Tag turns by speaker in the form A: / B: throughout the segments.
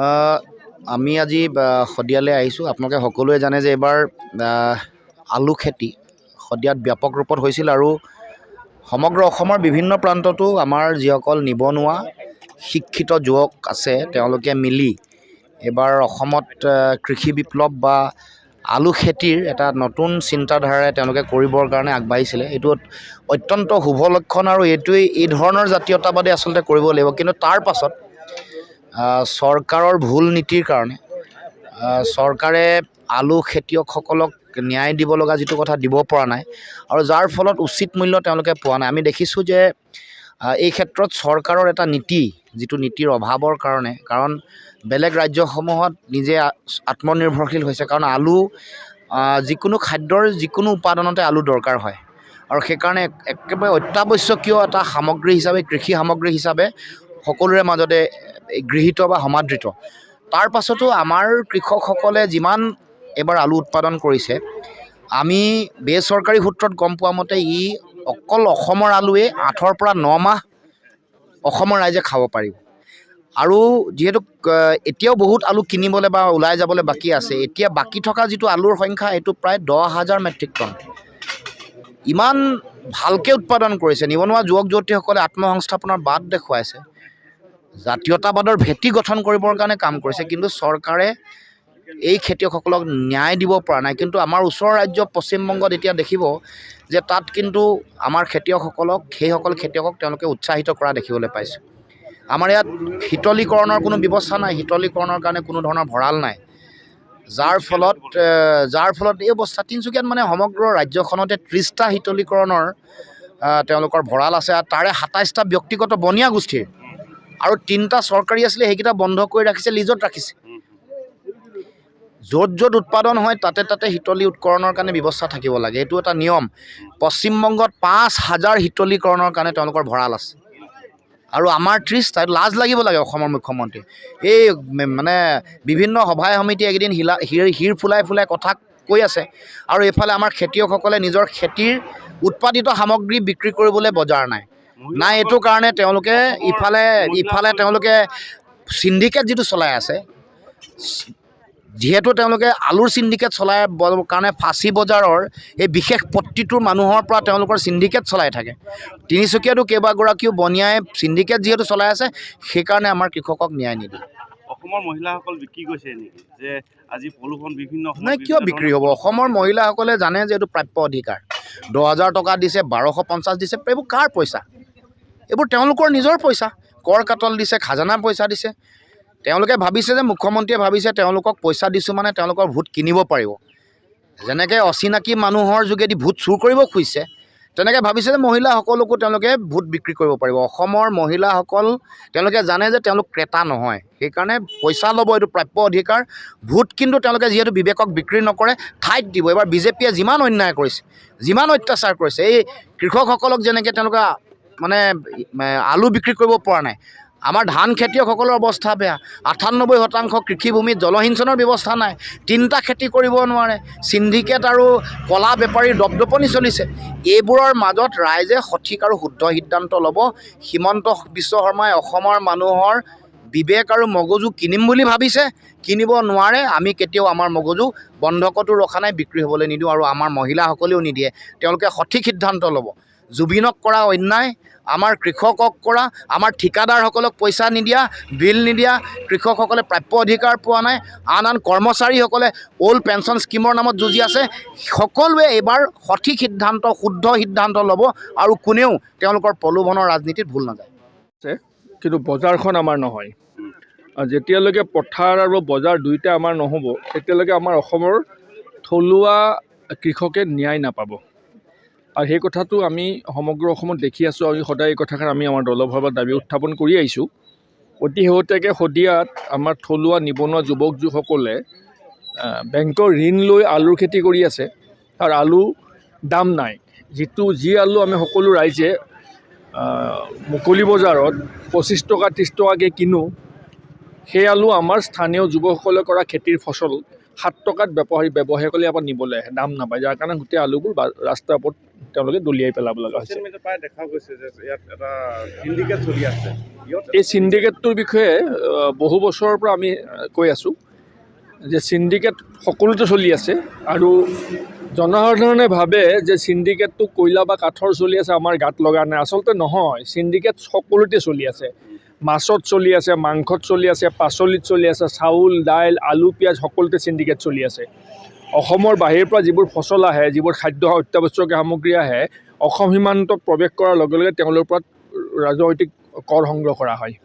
A: আহ, আমি আজি শদিয়ালৈ আহিছোঁ। আপোনালোকে সকলোৱে জানে যে এইবাৰ আলু খেতি শদিয়াত ব্যাপক ৰূপত হৈছিল আৰু সমগ্ৰ অসমৰ বিভিন্ন প্ৰান্ততো আমাৰ যিসকল নিবনুৱা শিক্ষিত যুৱক আছে তেওঁলোকে মিলি এইবাৰ অসমত কৃষি বিপ্লৱ বা আলু খেতিৰ এটা নতুন চিন্তাধাৰাৰে তেওঁলোকে কৰিবৰ কাৰণে আগবাঢ়িছিলে। এইটো অত্যন্ত শুভ লক্ষণ আৰু এইটোৱেই এই ধৰণৰ জাতীয়তাবাদী আচলতে কৰিব লাগিব। কিন্তু তাৰ পাছত চৰকাৰৰ ভুল নীতিৰ কাৰণে চৰকাৰে আলু খেতিয়কসকলক ন্যায় দিব লগা যিটো কথা দিব পৰা নাই আৰু যাৰ ফলত উচিত মূল্য তেওঁলোকে পোৱা নাই। আমি দেখিছোঁ যে এই ক্ষেত্ৰত চৰকাৰৰ এটা নীতি যিটো নীতিৰ অভাৱৰ কাৰণে, কাৰণ বেলেগ ৰাজ্যসমূহত নিজে আত্মনিৰ্ভৰশীল হৈছে, কাৰণ আলু যিকোনো খাদ্যৰ যিকোনো উপাদানতে আলু দৰকাৰ হয় আৰু সেইকাৰণে একেবাৰে অত্যাৱশ্যকীয় এটা সামগ্ৰী হিচাপে কৃষি সামগ্ৰী হিচাপে সকলোৰে মাজতে গৃহীত বা সমাদৃত। তাৰ পাছতো আমাৰ কৃষকসকলে যিমান এবাৰ আলু উৎপাদন কৰিছে, আমি বেচৰকাৰী সূত্ৰত গম পোৱা মতে ই অকল অসমৰ আলুৱে 8ৰ পৰা 9 মাহ অসমৰ ৰাইজে খাব পাৰিব। আৰু যিহেতু এতিয়াও বহুত আলু কিনিবলৈ বা ওলাই যাবলৈ বাকী আছে, এতিয়া বাকী থকা যিটো আলুৰ সংখ্যা এইটো প্ৰায় 10,000 মেট্ৰিক টন। ইমান ভালকৈ উৎপাদন কৰিছে, নিবনুৱা যুৱক যুৱতীসকলে আত্মসংস্থাপনৰ বাট দেখুৱাইছে, জাতীয়তাবাদৰ ভেটি গঠন কৰিবৰ কাৰণে কাম কৰিছে, কিন্তু চৰকাৰে এই খেতিয়কসকলক ন্যায় দিব পৰা নাই। কিন্তু আমাৰ ওচৰৰ ৰাজ্য পশ্চিমবংগত এতিয়া দেখিব যে তাত কিন্তু আমাৰ খেতিয়কসকলক সেইসকল খেতিয়কক তেওঁলোকে উৎসাহিত কৰা দেখিবলৈ পাইছোঁ। আমাৰ ইয়াত শীতলীকৰণৰ কোনো ব্যৱস্থা নাই, শীতলীকৰণৰ কাৰণে কোনো ধৰণৰ ভঁৰাল নাই, যাৰ ফলত এই অৱস্থা। তিনিচুকীয়াত মানে সমগ্ৰ ৰাজ্যখনতে 30টা শীতলীকৰণৰ তেওঁলোকৰ ভঁৰাল আছে আৰু তাৰে 27টা ব্যক্তিগত বনীয়া গোষ্ঠীৰ আৰু 3টা চৰকাৰী আছিলে, সেইকেইটা বন্ধ কৰি ৰাখিছে, লিজত ৰাখিছে। য'ত য'ত উৎপাদন হয় তাতে তাতে শীতলী উৎকৰণৰ কাৰণে ব্যৱস্থা থাকিব লাগে, এইটো এটা নিয়ম। পশ্চিমবংগত 5,000 শীতলীকৰণৰ কাৰণে তেওঁলোকৰ ভঁৰাল আছে আৰু আমাৰ 30টা। লাজ লাগিব লাগে অসমৰ মুখ্যমন্ত্ৰী। এই মানে বিভিন্ন সভাই সমিতি এইকেইদিন শিৰ ফুলাই ফুলাই কথা কৈ আছে আৰু এইফালে আমাৰ খেতিয়কসকলে নিজৰ খেতিৰ উৎপাদিত সামগ্ৰী বিক্ৰী কৰিবলৈ বজাৰ নাই। এইটো কাৰণে তেওঁলোকে ইফালে তেওঁলোকে চিণ্ডিকেট যিটো চলাই আছে, যিহেতু তেওঁলোকে আলুৰ চিণ্ডিকেট চলাই কাৰণে ফাঁচী বজাৰৰ এই বিশেষ পট্টিটোৰ মানুহৰ পৰা তেওঁলোকৰ চিণ্ডিকেট চলাই থাকে। তিনিচুকীয়াতো কেইবাগৰাকীও বনিয়াই চিণ্ডিকেট যিহেতু চলাই আছে, সেইকাৰণে আমাৰ কৃষকক ন্যায় নিদিয়ে।
B: অসমৰ মহিলাসকল বিক্ৰী গৈছে নেকি যে আজি প্ৰলোভন বিভিন্ন
A: নাই, কিয় বিক্ৰী হ'ব? অসমৰ মহিলাসকলে জানে যে এইটো প্ৰাপ্য অধিকাৰ। 10,000 টকা দিছে, 1250 দিছে, এইবোৰ কাৰ পইচা? এইবোৰ তেওঁলোকৰ নিজৰ পইচা, কৰ কাটল দিছে, খাজানা পইচা দিছে। তেওঁলোকে ভাবিছে যে মুখ্যমন্ত্ৰীয়ে ভাবিছে তেওঁলোকক পইচা দিছোঁ মানে তেওঁলোকৰ ভোট কিনিব পাৰিব। যেনেকৈ অচিনাকি মানুহৰ যোগেদি ভোট চুৰ কৰিব খুজিছে, তেনেকৈ ভাবিছে যে মহিলাসকলকো তেওঁলোকে ভোট বিক্ৰী কৰিব পাৰিব। অসমৰ মহিলাসকল তেওঁলোকে জানে যে তেওঁলোক ক্ৰেতা নহয়, সেইকাৰণে পইচা ল'ব, এইটো প্ৰাপ্য অধিকাৰ। ভোট কিন্তু তেওঁলোকে যিহেতু বিবেকক বিক্ৰী নকৰে, ঠাইত দিব। এইবাৰ বিজেপিয়ে যিমান অন্যায় কৰিছে, যিমান অত্যাচাৰ কৰিছে, এই কৃষকসকলক যেনেকৈ তেওঁলোকে মানে আলু বিক্ৰী কৰিব পৰা নাই, আমাৰ ধান খেতিয়কসকলৰ অৱস্থা বেয়া। 98% কৃষিভূমিত জলসিঞ্চনৰ ব্যৱস্থা নাই, 3টা খেতি কৰিব নোৱাৰে, চিণ্ডিকেট আৰু কলা বেপাৰীৰ দপদপনি চলিছে। এইবোৰৰ মাজত ৰাইজে সঠিক আৰু শুদ্ধ সিদ্ধান্ত ল'ব। হিমন্ত বিশ্ব শৰ্মাই অসমৰ মানুহৰ বিবেক আৰু মগজু কিনিম বুলি ভাবিছে, কিনিব নোৱাৰে। আমি কেতিয়াও আমাৰ মগজু বন্ধকতো ৰখা নাই, বিক্ৰী হ'বলৈ নিদিওঁ আৰু আমাৰ মহিলাসকলেও নিদিয়ে। তেওঁলোকে সঠিক সিদ্ধান্ত ল'ব। জুবিনক কৰা অন্যায়, আমাৰ কৃষকক কৰা, আমাৰ ঠিকাদাৰসকলক পইচা নিদিয়া, বিল নিদিয়া, কৃষকসকলে প্ৰাপ্য অধিকাৰ পোৱা নাই, আন কৰ্মচাৰীসকলে অল্ড পেঞ্চন স্কিমৰ নামত যুঁজি আছে। সকলোৱে এইবাৰ সঠিক সিদ্ধান্ত, শুদ্ধ সিদ্ধান্ত ল'ব আৰু কোনেও তেওঁলোকৰ প্ৰলোভনৰ ৰাজনীতিত ভুল নাযায়।
C: কিন্তু বজাৰখন আমাৰ নহয়। যেতিয়ালৈকে পথাৰ আৰু বজাৰ দুয়োটা আমাৰ নহ'ব, তেতিয়ালৈকে আমাৰ অসমৰ থলুৱা কৃষকে ন্যায় নাপাব। আৰু সেই কথাটো আমি সমগ্ৰ অসমত দেখি আছোঁ। আমি সদায় এই কথাষাৰ আমি আমাৰ দলভাৱত দাবী উত্থাপন কৰি আহিছোঁ। অতি শেহতীয়াকৈ শদিয়াত আমাৰ থলুৱা নিবনুৱা যুৱক যুৱকসকলে বেংকৰ ঋণ লৈ আলুৰ খেতি কৰি আছে আৰু আলু দাম নাই। যি আলু আমি সকলো ৰাইজে মুকলি বজাৰত 25 টকা 30 টকাকৈ কিনো, সেই আলু আমাৰ স্থানীয় যুৱকসকলে কৰা খেতিৰ ফচল 7 টকাত ব্যৱসায়ীসকলে ইয়াৰ পৰা নিবলৈ আহে, দাম নাপায়, যাৰ কাৰণে গোটেই আলুবোৰ ৰাস্তাৰ ওপৰত তেওঁলোকে দলিয়াই পেলাব লগা হৈছে।
B: ছ'চিয়েল মিডিয়াত প্ৰায় দেখা গৈছে যে ইয়াত এটা চিণ্ডিকেট চলি আছে।
C: এই চিণ্ডিকেটটোৰ বিষয়ে বহু বছৰৰ পৰা আমি কৈ আছোঁ যে চিণ্ডিকেট সকলোতে চলি আছে, আৰু জনসাধাৰণে ভাবে যে চিণ্ডিকেটটো কয়লা বা কাঠৰ চলি আছে, আমাৰ গাত লগা নাই। আচলতে নহয়, চিণ্ডিকেট সকলোতে চলি আছে। মাছত চলি আছে, মাংসত চলি আছে, পাচলিত চলি আছে, চাউল, দাইল, আলু, পিঁয়াজ সকলোতে চিণ্ডিকেট চলি আছে। অসমৰ বাহিৰৰ পৰা যিবোৰ ফচল আহে, যিবোৰ খাদ্য অত্যাৱশ্যকীয় সামগ্ৰী আহে, অসম সীমান্তত প্ৰৱেশ কৰাৰ লগে লগে তেওঁলোকৰ পৰা ৰাজনৈতিক কৰ সংগ্ৰহ কৰা হয়।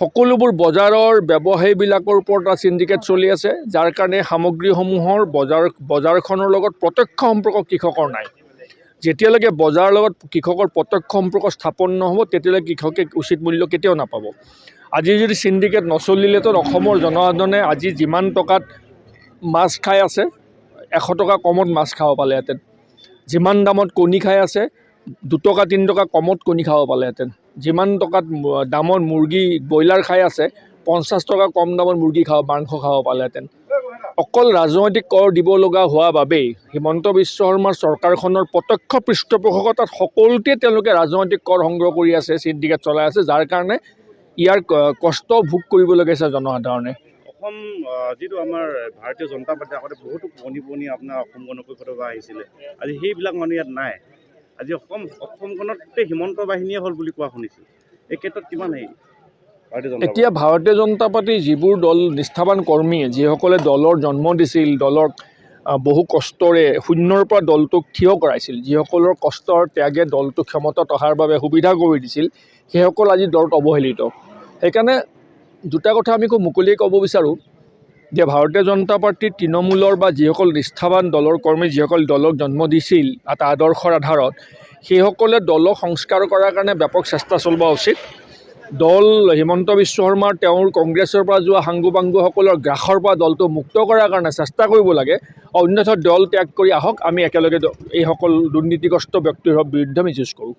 C: সকলোবোৰ বজাৰৰ ব্যৱসায়ীবিলাকৰ ওপৰত চিণ্ডিকেট চলি আছে, যাৰ কাৰণে সামগ্ৰীসমূহৰ বজাৰখনৰ লগত প্ৰত্যক্ষ সম্পৰ্ক কৃষকৰ নাই। যেতিয়ালৈকে বজাৰৰ লগত কৃষকৰ প্ৰত্যক্ষ সম্পৰ্ক স্থাপন নহ'ব, তেতিয়ালৈকে কৃষকে উচিত মূল্য কেতিয়াও নাপাব। আজি যদি চিণ্ডিকেট নচলিলেতো অসমৰ জনসাধাৰণে আজি যিমান টকাত মাছ খাই আছে, 100 টকা কমত মাছ খাব পালেহেঁতেন। যিমান দামত কণী খাই আছে, 2 টকা 3 টকা কমত কণী খাব পালেহেঁতেন। যিমান টকাত দামত মুৰ্গী ব্ৰইলাৰ খাই আছে, 50 টকা কম দামত মুৰ্গী মাংস খাব পালেহেঁতেন। অকল ৰাজনৈতিক কৰ দিব লগা হোৱা বাবেই হিমন্ত বিশ্ব শৰ্মাৰ চৰকাৰখনৰ প্ৰত্যক্ষ পৃষ্ঠপোষকতাত সকলোতে তেওঁলোকে ৰাজনৈতিক কৰ সংগ্ৰহ কৰি আছে, চিণ্ডিকেট চলাই আছে, যাৰ কাৰণে ইয়াৰ কষ্ট ভোগ কৰিবলগীয়া হৈছে জনসাধাৰণে।
B: অসম যিটো আমাৰ ভাৰতীয় জনতা পাৰ্টি আগতে বহুতো পুৰণি আপোনাৰ অসম গণ পৰিষদৰ পৰা আহিছিলে, আজি সেইবিলাক মানুহ ইয়াত নাই। আজি অসমখনতে হিমন্ত বাহিনীয়ে হ'ল বুলি কোৱা শুনিছোঁ। এই ক্ষেত্ৰত কিমান
C: এতিয়া ভাৰতীয় জনতা পাৰ্টীৰ যিবোৰ দল নিষ্ঠাৱান কৰ্মী, যিসকলে দলৰ জন্ম দিছিল, দলক বহু কষ্টৰে শূন্যৰ পৰা দলটোক থিয় কৰাইছিল, যিসকলৰ কষ্টৰ ত্যাগে দলটো ক্ষমতাত অহাৰ বাবে সুবিধা কৰি দিছিল, সেইসকল আজি দলত অৱহেলিত। সেইকাৰণে দুটা কথা আমি খুব মুকলিয়ে ক'ব বিচাৰোঁ যে ভাৰতীয় জনতা পাৰ্টীৰ তৃণমূলৰ বা যিসকল নিষ্ঠাৱান দলৰ কৰ্মী, যিসকল দলক জন্ম দিছিল এটা আদৰ্শৰ আধাৰত, সেইসকলে দলক সংস্কাৰ কৰাৰ কাৰণে ব্যাপক চেষ্টা চলোৱা উচিত। দল হিমন্ত বিশ্ব শৰ্মাৰ তেওঁৰ কংগ্ৰেছৰ পৰা যোৱা সাংগু পাংগুসকলৰ গ্ৰাসৰ পৰা দলটো মুক্ত কৰাৰ কাৰণে চেষ্টা কৰিব লাগে। অন্যথা দল ত্যাগ কৰি আহক, আমি একেলগে এইসকল দুৰ্নীতিগ্ৰস্ত ব্যক্তিৰ বিৰুদ্ধে আমি যুঁজ কৰোঁ।